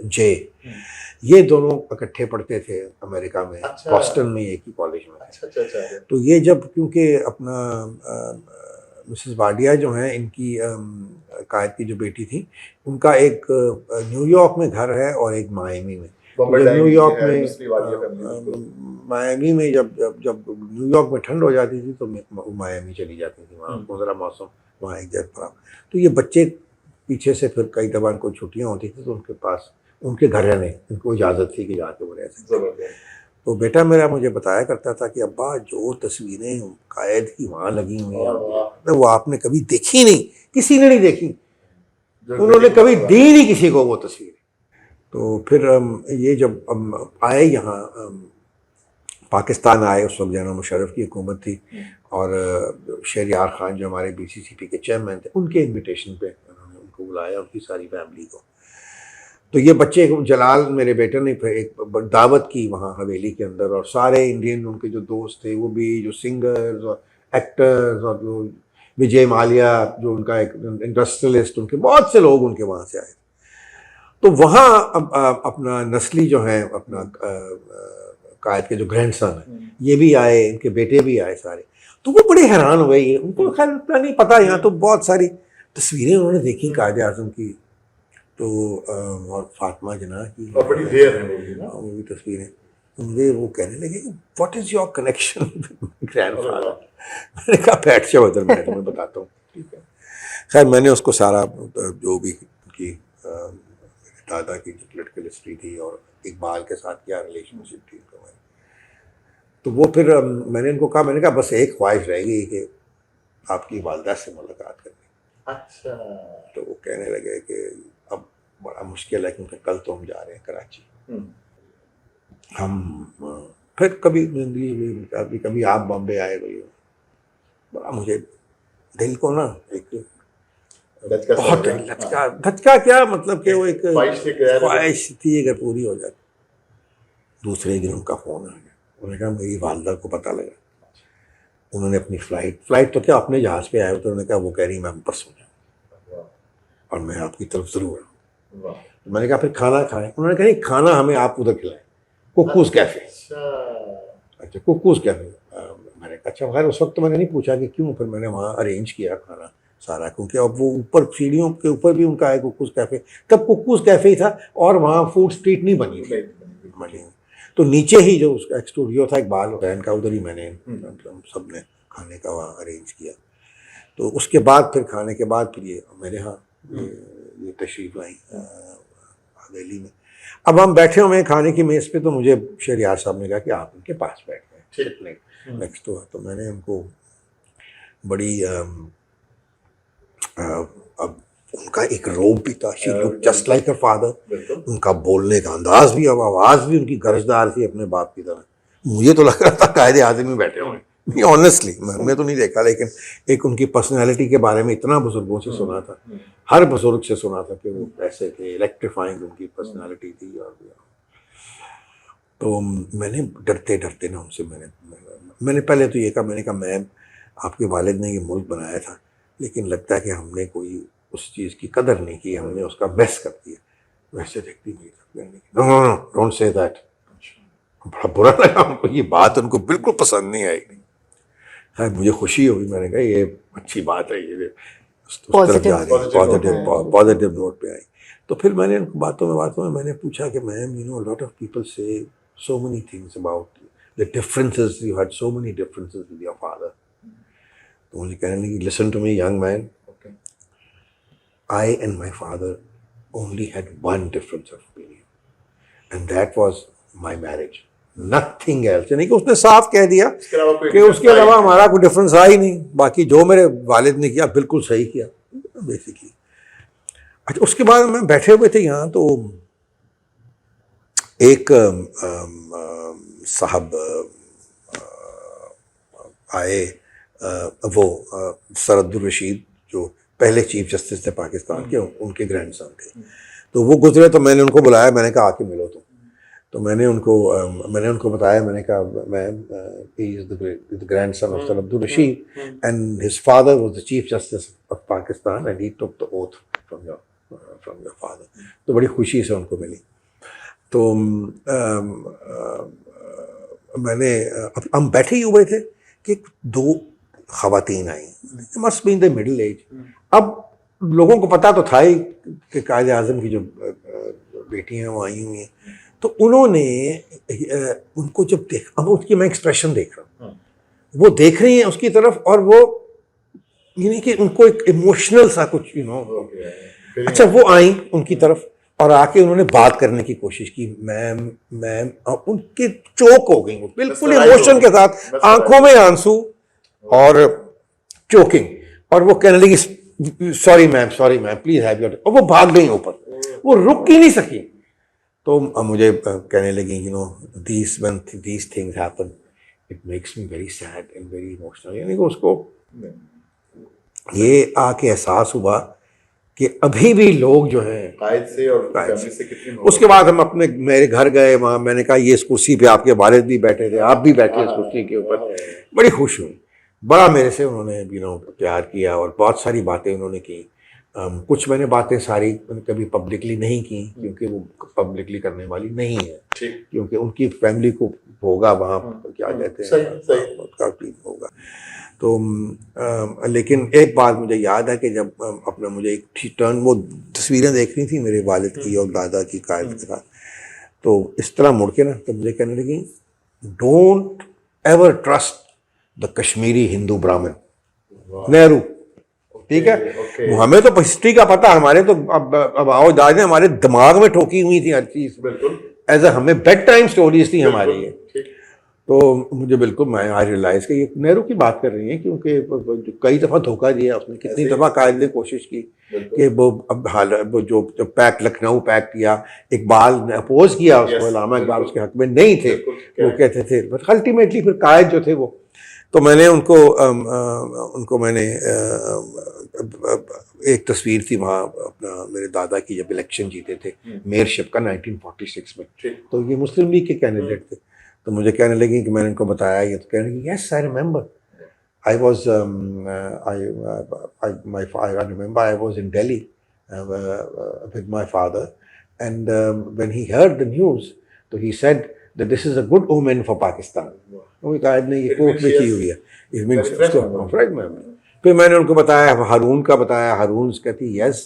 जे, ये दोनों इकट्ठे पढ़ते थे अमेरिका में, बॉस्टन में एक ही कॉलेज में। अच्छा। तो ये जब क्योंकि अपना मिसेस वाडिया जो हैं इनकी कायद की जो बेटी थी, उनका एक न्यूयॉर्क में घर है और एक मायामी में। न्यूयॉर्क में मायामी में जब न्यूयॉर्क में ठंड हो जाती थी तो मायामी चली जाती थी, वहाँ ज़रा मौसम वहाँ एक जगह पर। तो ये बच्चे पीछे से फिर कई दफ़ा इनको छुट्टियाँ होती थी तो उनके पास उनके घर रहने इनको इजाज़त थी कि जाके वो रह सकते। तो बेटा मेरा मुझे बताया करता था कि अब्बा जो तस्वीरें कायद की वहाँ लगी हुई हैं वो आपने कभी देखी नहीं, किसी ने नहीं देखी, उन्होंने कभी दी नहीं किसी को वो तस्वीर। तो फिर ये जब आए यहाँ पाकिस्तान आए, उस वक्त जना मुशर्रफ की हुकूमत थी और शहरियार खान जो हमारे BCCP के चेयरमैन थे, उनके इनविटेशन पे उन्होंने उनको बुलाया, उनकी सारी फैमिली को। तो ये बच्चे जलाल मेरे बेटे ने फिर एक दावत की वहाँ हवेली के अंदर, और सारे इंडियन उनके जो दोस्त थे वो भी, जो सिंगर्स और एक्टर्स और जो विजय माल्या जो उनका एक इंडस्ट्रियलिस्ट, उनके बहुत से लोग उनके वहाँ से आए। तो वहाँ अपना नस्ली जो है अपना कायद के जो ग्रैंडसन है ये भी आए, इनके बेटे भी आए सारे। तो वो बड़े हैरान हो गए, उनको खैर इतना नहीं पता, यहाँ तो बहुत सारी तस्वीरें उन्होंने देखी कायद आज़म की, तो और फातिमा जना की, और बड़ी रेयर है वो भी ना, वो भी तस्वीरें, तो मुझे वो कहने लगे what is your connection with grandfather. मैंने कहा बैठ जाओ उधर, मैं तुम्हें बताता हूँ। ठीक है, खैर मैंने उसको सारा जो भी उनकी मेरे दादा की जो पोलिटिकल हिस्ट्री थी और इकबाल के साथ क्या रिलेशनशिप थी, तो वो फिर मैंने उनको कहा, मैंने कहा बस एक ख्वाहिश रहेगी कि आपकी वालदा से मुलाकात करनी। अच्छा, तो वो कहने लगे कि अब बड़ा मुश्किल है क्योंकि कल तो हम जा रहे हैं कराची, हम फिर कभी जिंदगी में कभी आप बॉम्बे आए हुए, बड़ा मुझे दिल को ना एक बहुत धचका क्या मतलब कि वो एक ख्वाहिश थी अगर पूरी हो जाती। दूसरे दिन उनका फ़ोन आ गया, उन्होंने कहा मेरी वालदा को पता लगा, उन्होंने अपनी फ़्लाइट तो क्या अपने जहाज़ पे आए तो उन्होंने कहा वो कह रही मैं परसों जाऊँ और मैं आपकी तरफ ज़रूर आऊँ। तो मैंने कहा फिर खाना खाएं, उन्होंने कहा नहीं खाना हमें आप उधर खिलाएं, कुक्कूज़ कैफ़े। अच्छा कुक्कूज़ कैफ़े, मैंने कहा अच्छा। खैर उस वक्त तो मैंने नहीं पूछा कि क्यों, फिर मैंने वहाँ अरेंज किया खाना सारा, क्योंकि अब वो ऊपर सीढ़ियों के ऊपर भी उनका है कुक्कूज़ कैफ़े, तब कुक्कूज़ कैफ़े ही था और वहाँ फूड स्ट्रीट नहीं बनी थी। तो नीचे ही जो उसका एक स्टूडियो था इकबाल हुसैन का, उधर ही मैंने सब ने खाने का वहाँ अरेंज किया। तो उसके बाद फिर खाने के बाद फिर ये मेरे यहाँ ये तशरीफ़ लाई दिल्ली में। अब हम बैठे हुए हैं खाने की मेज़ पे, तो मुझे शहरियार साहब ने कहा कि आप उनके पास बैठ गए नेक्स्ट तो। तो मैंने उनको बड़ी अब उनका एक रोब भी था, she look just like her father, उनका बोलने का अंदाज भी, अब आवाज़ भी उनकी गरजदार थी अपने बाप की तरह। मुझे तो लग रहा था कायदे आज़म में बैठे हुए हैं, ऑनेस्टली मैंने तो नहीं देखा, लेकिन एक उनकी पर्सनैलिटी के बारे में इतना बुजुर्गों से सुना था, हर बुजुर्ग से सुना था कि वो ऐसे थे, इलेक्ट्रीफाइंग उनकी पर्सनैलिटी थी। और तो मैंने डरते डरते ना उनसे मैंने पहले तो ये कहा, मैंने कहा मैम आपके वालिद ने ये मुल्क बनाया था, लेकिन लगता है कि हमने कोई उस चीज़ की कदर नहीं की, हमने उसका बेस्ट कर दिया। वैसे देखती नहीं, नो डोंट से दैट। बड़ा बुरा लगा उनको, ये बात उनको बिल्कुल पसंद नहीं आई। हाँ मुझे खुशी हुई, मैंने कहा ये अच्छी बात है, ये उस तरफ जा रही है, पॉजिटिव नोट पे आई। तो फिर मैंने उनको बातों में मैंने पूछा कि ma'am you know lot of people से so many things about the differences, you had so many differences with your father. तो मुझे कहने लगी listen to me young man, okay. I and my father only had one difference of opinion and that was my marriage, nothing else। यानी कि उसने साफ कह दिया कि उसके अलावा हमारा कोई डिफरेंस था ही नहीं, बाकी जो मेरे वालिद ने किया बिल्कुल सही किया बेसिकली। अच्छा उसके बाद मैं बैठे हुए थे यहाँ, तो एक साहब आए, वो सरअब्दुल रशीद जो पहले चीफ जस्टिस थे पाकिस्तान के, उनके ग्रैंडसन थे। तो वो गुजरे तो मैंने उनको बुलाया, मैंने कहा आके मिलो तुम। तो मैंने उनको बताया, मैंने कहा ma'am he is the grandson of सरअब्दुल Rashid and his father was the chief justice of Pakistan and he took the oath from your father. तो बड़ी खुशी से उनको मिली। तो मैंने हम बैठे ही हुए थे कि दो ख़वातीन आई, must be in the middle age. अब लोगों को पता तो था ही कि कायदे आज़म की जो बेटियां वो आई हुई हैं, तो उन्होंने उनको जब देखा, अब उसकी मैं एक्सप्रेशन देख रहा हूँ, वो देख रही हैं उसकी तरफ, और वो यानी कि उनको एक इमोशनल सा कुछ अच्छा वो आई उनकी तरफ और आके उन्होंने बात करने की कोशिश की, मैम उनके चोक हो गई, बिल्कुल इमोशन के साथ, आंखों में आंसू और चोकिंग, और वो कहने लगी sorry ma'am please have your, और वो भाग गई ऊपर, वो रुक ही नहीं सकी। तो मुझे कहने लगी you know these things happen it makes me very sad and very emotional। यानी कि उसको ये आके एहसास हुआ कि अभी भी लोग जो हैं कायद से और फैमिली से कितनी। उसके बाद हम मेरे घर गए, वहाँ मैंने कहा ये इस कुर्सी पे आपके वालिद भी बैठे थे, आप भी बैठे इस कुर्सी के ऊपर। बड़ी खुश हुई, बड़ा मेरे से उन्होंने प्यार किया और बहुत सारी बातें उन्होंने की। कुछ मैंने बातें सारी कभी पब्लिकली नहीं की क्योंकि वो पब्लिकली करने वाली नहीं है। ठीक। क्योंकि उनकी फैमिली को होगा वहाँ क्या कहते हैं, उसका टीम होगा। तो लेकिन एक बात मुझे याद है कि जब अपना मुझे एक टर्न वो तस्वीरें देखनी थी मेरे वालिद की और दादा की कायद के साथ, तो इस तरह मुड़ के ना तो मुझे कहने लगी, don't ever trust the Kashmiri Hindu ब्राह्मण नेहरू। ठीक है, हमें तो हिस्ट्री का पता, हमारे तो अब आओ दादा ने हमारे दिमाग में ठोकी हुई थी हर चीज, बिल्कुल एज ए हमें बेड टाइम स्टोरीज थी हमारी ये। तो मुझे बिल्कुल मैं आज रियलाइज कि ये नेहरू की बात कर रही हैं, क्योंकि कई दफ़ा धोखा दिया उसने, कितनी दफ़ा कायद ने कोशिश की कि वो अब वो जो पैक्ट लखनऊ पैक्ट किया, इकबाल ने अपोज किया उसको, अल्लामा इकबाल उसके हक में नहीं थे, वो कहते थे, बट अल्टीमेटली फिर कायद जो थे वो, तो मैंने उनको मैंने एक तस्वीर थी वहाँ अपना मेरे दादा की जब इलेक्शन जीते थे मेयरशिप का 1946 में, तो ये मुस्लिम लीग के कैंडिडेट थे। तो मुझे कहने लगी कि मैंने उनको बताया ये, तो कहने लगी yes I remember I was I was in Delhi with my father and when he heard the news तो he said that this is a good omen for Pakistan. वो कायद ने ये कोर्ट में की हुई है, इट मींस फ्रेश मेमोरी। फिर मैंने उनको बताया, हारून का बताया, हारून कहती yes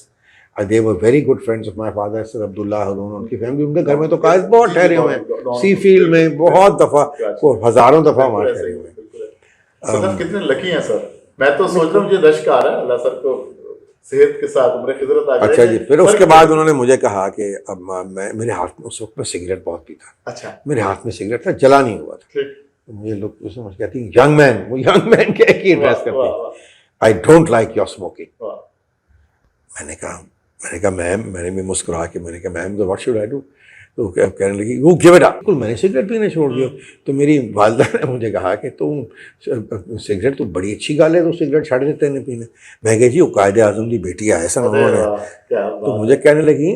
they were very good friends of my father, sir Abdullah Haroon, उनकी फैमिली, उनके घर में तो कायद बहुत ठहरे हुए हैं, सी फील्ड में बहुत दफ़ा, हज़ारों दफ़ा वहाँ ठहरे हुए हैं। सर कितने लकी हैं सर, मैं तो सोच रहा हूँ मुझे रश्क आ रहा है, अल्लाह सर को सेहत के साथ उम्र खिदरत आ गई। अच्छा जी, फिर उसके बाद उन्होंने मुझे कहा कि अब मैं, मेरे हाथ में उस वक्त में सिगरेट बहुत पीता, अच्छा मेरे हाथ में सिगरेट था, जला नहीं हुआ था, तो मुझे लोग समझ कहती हैं यंग मैन, वो यंग मैन क्या की ड्रेस करती, I don't like your smoking. मैंने कहा मैम, मैंने भी मुस्कुरा के मैंने कहा मैम तो व्हाट शुड आई डू, तो कहने लगी वो गिव इट अप। बिल्कुल मैंने सिगरेट पीने छोड़ दिया। तो मेरी वालदा ने मुझे कहा कि तुम सिगरेट तो बड़ी अच्छी गल है, तो सिगरेट छड़ देते हैं पीने। मैं कही जी वो कायदे आजम की बेटी है ऐसा उन्होंने, तो मुझे कहने लगी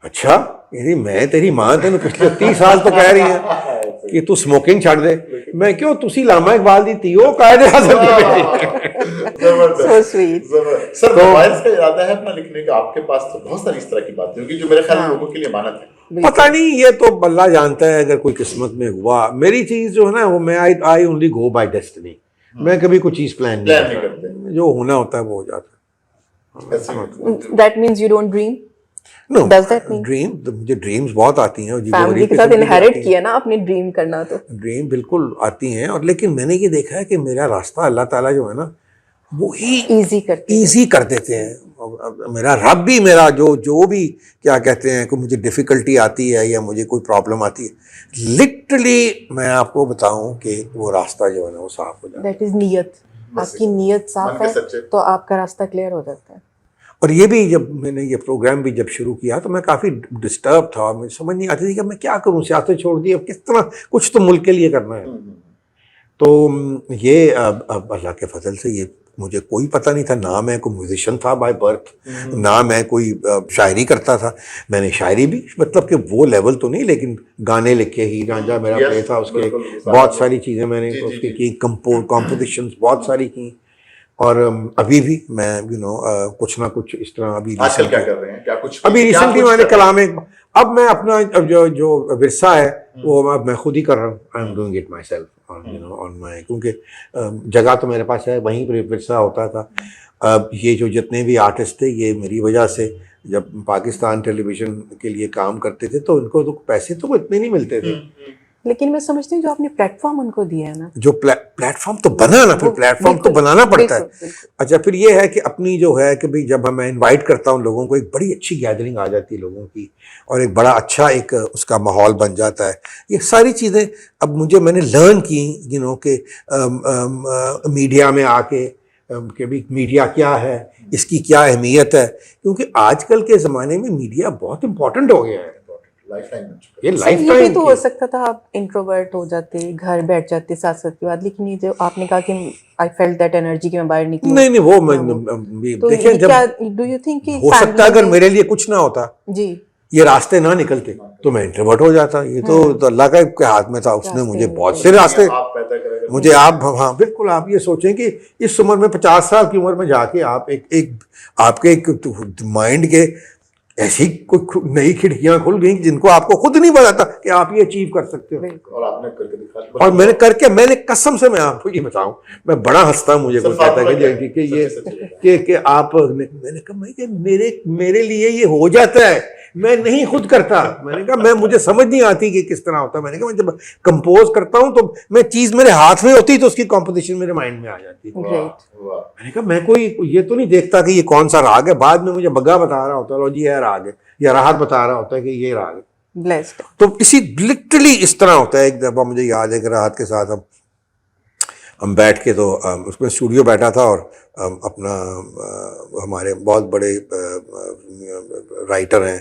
अच्छा यदि मैं तेरी माँ तेन पिछले 30 साल तो कह रही है कि तू स्मोकिंग छड़ दे, मैं क्यों तुसी लामा इकबाल दी थी वो कायदे आजम की बेटी। So sweet. सर मोबाइल्स का इरादा है अपना लिखने का, आपके पास तो बहुत सारी इस तरह की बातें होंगी जो मेरे ख्याल में लोगों के लिए मानत है। पता नहीं, ये तो अल्लाह जानता है, अगर कोई किस्मत में हुआ। मेरी चीज जो है ना वो मैं I only go by destiny, मैं कभी कोई चीज प्लान नहीं करता, जो होना होता है वो हो जाता है। That means you don't dream? No, Does that mean? Dream, मुझे ड्रीम्स बहुत आती हैं, फैमिली के साथ इनहेरिट किया ना आपने ड्रीम करना, तो ड्रीम बिल्कुल आती हैं। और लेकिन मैंने ये देखा है कि मेरा रास्ता अल्लाह ताला जो है ना वो ही इजी कर देते हैं। मेरा रब भी मेरा जो भी क्या कहते हैं, कोई मुझे डिफ़िकल्टी आती है या मुझे कोई प्रॉब्लम आती है, लिटरली मैं आपको बताऊं कि वो रास्ता जो है ना वो साफ हो जाता है। दैट इज नियत, आपकी नियत साफ है तो आपका रास्ता क्लियर हो जाता है। और ये भी जब मैंने ये प्रोग्राम भी जब शुरू किया तो मैं काफ़ी डिस्टर्ब था, मुझे समझ नहीं आती थी कि मैं क्या करूं, सियासत छोड़ दी, अब किस तरह कुछ तो मुल्क के लिए करना है। तो ये अब अल्लाह के फजल से ये मुझे कोई पता नहीं था, ना मैं कोई म्यूजिशियन था बाय बर्थ, ना मैं कोई शायरी करता था। मैंने शायरी भी मतलब कि वो लेवल तो नहीं, लेकिन गाने लिखे, ही रांझा मेरा प्ले था, उसके बहुत सारी चीज़ें मैंने उसकी की, कॉम्पोजिशंस बहुत सारी की। और अभी भी मैं कुछ ना कुछ इस तरह अभी आजकल क्या कर रहे हैं, क्या कुछ अभी रिसेंटली मैंने कलाम, अब मैं अपना जो विरसा है वो अब मैं खुद ही कर रहा हूँ। I am doing it my self on my, क्योंकि जगह तो मेरे पास है, वहीं पर विरसा होता था। अब ये जो जितने भी आर्टिस्ट थे ये मेरी वजह से जब पाकिस्तान टेलीविज़न के लिए काम करते थे तो उनको तो पैसे तो इतने नहीं मिलते थे, लेकिन मैं समझती हूँ जो आपने प्लेटफॉर्म उनको दिया है ना, जो प्लेटफॉर्म तो बना ना, फिर प्लेटफॉर्म तो बनाना पड़ता है। अच्छा, फिर ये है कि अपनी जो है कि भाई जब मैं इनवाइट करता हूँ लोगों को, एक बड़ी अच्छी गैदरिंग आ जाती है लोगों की और एक बड़ा अच्छा एक उसका माहौल बन जाता है। ये सारी चीज़ें अब मैंने लर्न की कि मीडिया में आके कि भाई मीडिया क्या है, इसकी क्या अहमियत है, क्योंकि आजकल के ज़माने में मीडिया बहुत इम्पोर्टेंट हो गया है। ये लाइफ तो हो सकता था आप इंट्रोवर्ट हो जाते, घर बैठ जाते साथ के बाद, लेकिन ये जो आपने कहा कि आई फेल्ट दैट एनर्जी कि मैं बाहर निकलूं, नहीं वो मैं तो देखिए जब डू यू थिंक कि हो सकता है अगर मेरे लिए कुछ ना होता जी, ये रास्ते ना निकलते तो मैं इंट्रोवर्ट हो जाता। ये तो अल्लाह के हाथ में था, उसने मुझे बहुत से रास्ते मुझे हाँ बिल्कुल। आप ये सोचें कि इस उम्र में 50 साल की उम्र में जाके आप आपके एक माइंड के ऐसी कोई नई खिड़कियां खुल गई जिनको आपको खुद नहीं पता था कि आप ये अचीव कर सकते हो। और आपने करके दिखा। और मैंने कसम से मैं आपको ये बताऊं, मैं बड़ा हंसता हूं, मुझे कोई कहता है कि आप, मैंने कहा मेरे लिए ये हो जाता है, मैं नहीं खुद करता। मैंने कहा मुझे समझ नहीं आती कि किस तरह होता है। मैंने कहा मैं जब कंपोज करता हूं तो मैं चीज मेरे हाथ में होती तो उसकी कॉम्पोजिशन मेरे माइंड में आ जाती। मैंने कहा मैं कोई ये तो नहीं देखता कि ये कौन सा राग है, बाद में मुझे बग्गा बता रहा होता है, लो जी ये राग है, या राहत बता रहा होता है कि ये राग है। ब्लेस्ड। तो इसी लिटरली इस तरह होता है। एक दफा मुझे याद है कि राहत के साथ हम बैठ के, तो उसमें स्टूडियो बैठा था और अपना हमारे बहुत बड़े राइटर हैं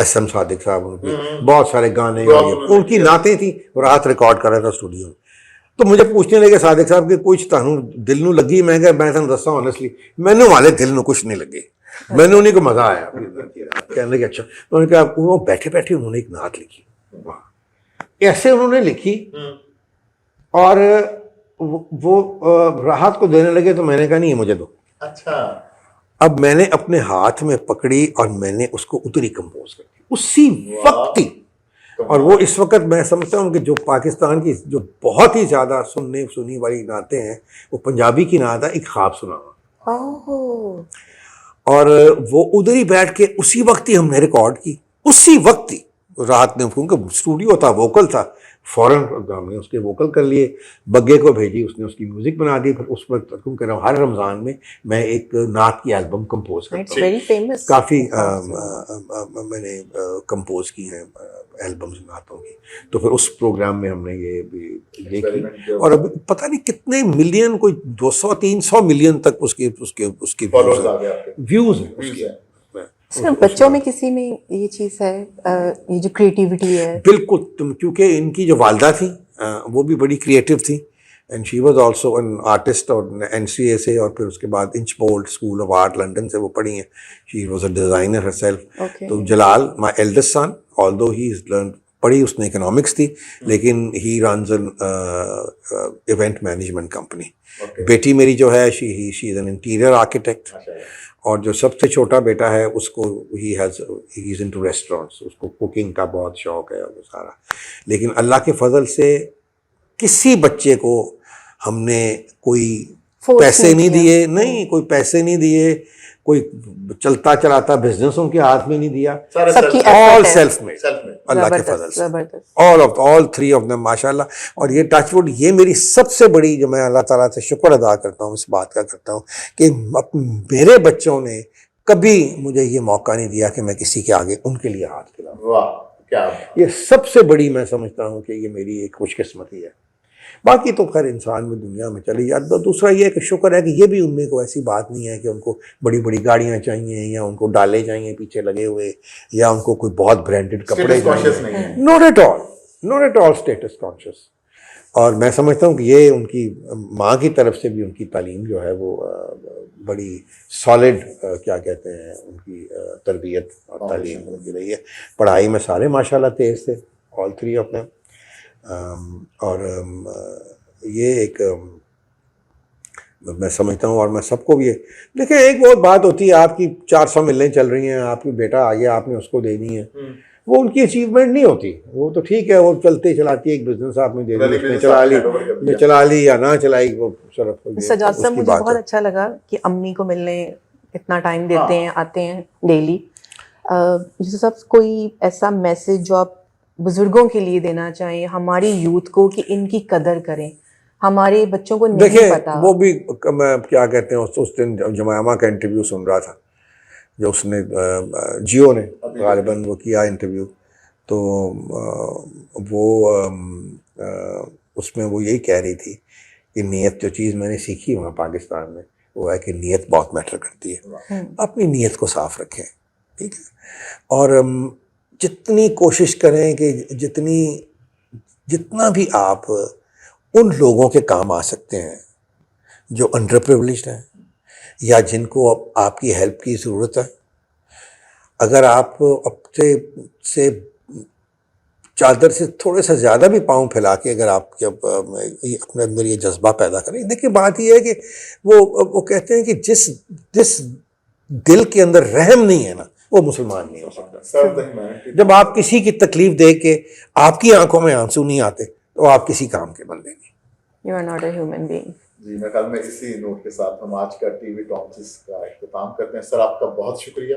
SM सादिक साहब, उनके बहुत सारे गाने उनकी नातें थी, राहत रिकॉर्ड कर रहा था स्टूडियो में। तो मुझे पूछने लगे सादिक साहब कि कुछ तुहानू दिल नू लगी? मैं दसा ऑनेस्टली मैंने वाले दिल नू कुछ नहीं लगे, मैंने उन्हीं को मजा आया। कहने लगे अच्छा। उन्होंने कहा वो बैठे बैठे उन्होंने एक नात लिखी, ऐसे उन्होंने लिखी और वो राहत को देने लगे, तो मैंने कहा नहीं मुझे दो। अच्छा। अब मैंने अपने हाथ में पकड़ी और मैंने उसको उतरी कंपोज कर दी उसी वक्त ही। और वो इस वक्त मैं समझता हूँ कि जो पाकिस्तान की जो बहुत ही ज़्यादा सुनी वाली नातें हैं, वो पंजाबी की नात है एक ख्वाब सुनावा, और वो उधर ही बैठ के उसी वक्त ही हमने रिकॉर्ड की, उसी वक्त ही। राहत ने, क्योंकि स्टूडियो था, वोकल था, फौरन हमने उसके वोकल कर लिए, बग्गे को भेजी, उसने उसकी म्यूजिक बना दी। फिर उस वक्त तुम कह रहा हूँ हर रमज़ान में मैं एक नात की एल्बम कंपोज करता हूँ, काफ़ी मैंने कंपोज की हैं एल्बम्स नातों की। तो फिर उस प्रोग्राम में हमने ये की, और अब पता नहीं कितने मिलियन, कोई 200-300 मिलियन तक उसके व्यूज़ हैं। सिर्फ बच्चों में किसी में ये चीज़ है, ये जो क्रिएटिविटी है। बिल्कुल, क्योंकि इनकी जो वालदा थी वो भी बड़ी क्रिएटिव थी, and she was also an artist, और NCA से, और फिर उसके बाद Inchbald school of art London से वो पढ़ी हैं। She was a designer herself. तो Jalal, my eldest son, although he is learn, पढ़ी उसने इकोनॉमिक्स थी, लेकिन he runs an event management company. बेटी मेरी जो है she is an interior architect, और जो सबसे छोटा बेटा है उसको ही इज़ इनटू रेस्टोरेंट्स, उसको कुकिंग का बहुत शौक है वो सारा। लेकिन अल्लाह के फजल से किसी बच्चे को हमने कोई पैसे नहीं दिए, नहीं कोई पैसे नहीं दिए, कोई चलता चलाता बिजनेस उनके हाथ में नहीं दिया, ऑल सेल्फ मेड अल्लाह के फजल से, ऑल थ्री ऑफ देम माशाल्लाह। और ये टचवुड, ये मेरी सबसे बड़ी, जो मैं अल्लाह ताला से शुक्र अदा करता हूँ, इस बात का करता हूँ कि मेरे बच्चों ने कभी मुझे ये मौका नहीं दिया कि मैं किसी के आगे उनके लिए हाथ फैलाऊं। वाह क्या, ये सबसे बड़ी मैं समझता हूँ कि ये मेरी एक खुशकिस्मती है। बाकी तो खैर इंसान में दुनिया में चली जाता। दूसरा ये है कि शुक्र है कि ये भी उनमें कोई ऐसी बात नहीं है कि उनको बड़ी बड़ी गाड़ियाँ चाहिए, या उनको डाले चाहिए पीछे लगे हुए, या उनको कोई बहुत ब्रांडेड कपड़े चाहिए। Not at all status conscious. और मैं समझता हूँ कि ये उनकी माँ की तरफ से भी उनकी तालीम जो है वो बड़ी सॉलिड, क्या कहते हैं, उनकी तरबियत और तालीम उनकी रही है। पढ़ाई में सारे माशाल्लाह तेज़ थे, ऑल थ्री ऑफ देम। और ये एक मैं समझता हूँ, और मैं सबको भी देखिए, एक बहुत बात होती है, आपकी 400 मिलें चल रही हैं, आपकी बेटा आ गया, आपने उसको देनी है, वो उनकी अचीवमेंट नहीं होती। वो तो ठीक है, वो चलती चलाती है, एक बिजनेस आपने दे दी, उसने चला ली या ना चलाई, वो सिर्फ। सजाद साहब, मुझे बहुत अच्छा लगा कि अम्मी को मिलने इतना टाइम देते हैं, आते हैं डेली। सब कोई ऐसा मैसेज जो आप बुजुर्गों के लिए देना चाहिए, हमारी यूथ को, कि इनकी कदर करें, हमारे बच्चों को नहीं पता। वो भी मैं क्या कहते हैं, उस दिन जमायमा का इंटरव्यू सुन रहा था, जो उसने जियो ने गालिबन वो किया इंटरव्यू, तो वो उसमें वो यही कह रही थी कि नीयत, जो चीज़ मैंने सीखी वहाँ पाकिस्तान में, वो है कि नीयत बहुत मैटर करती है। अपनी नीयत को साफ रखें, ठीक है, और जितनी कोशिश करें कि जितना भी आप उन लोगों के काम आ सकते हैं जो अंडर प्रिविलेज्ड हैं, या जिनको आपकी हेल्प की ज़रूरत है, अगर आप अपने चादर से थोड़े सा ज़्यादा भी पाँव फैला के अगर आप अपने अंदर ये जज्बा पैदा करें। देखिए, बात ये है कि वो कहते हैं कि जिस दिल के अंदर रहम नहीं है ना, वो मुसलमान नहीं हो सकता। Serve the humanity. जब आप किसी की तकलीफ देख के आपकी आंखों में आंसू नहीं आते तो आप किसी काम के बंदे नहीं। You are not a human being. जी, मैं कल में इसी नोट के साथ हम आज का टीवी टॉन्चिस का इख्तिताम करते हैं। सर, आपका बहुत शुक्रिया।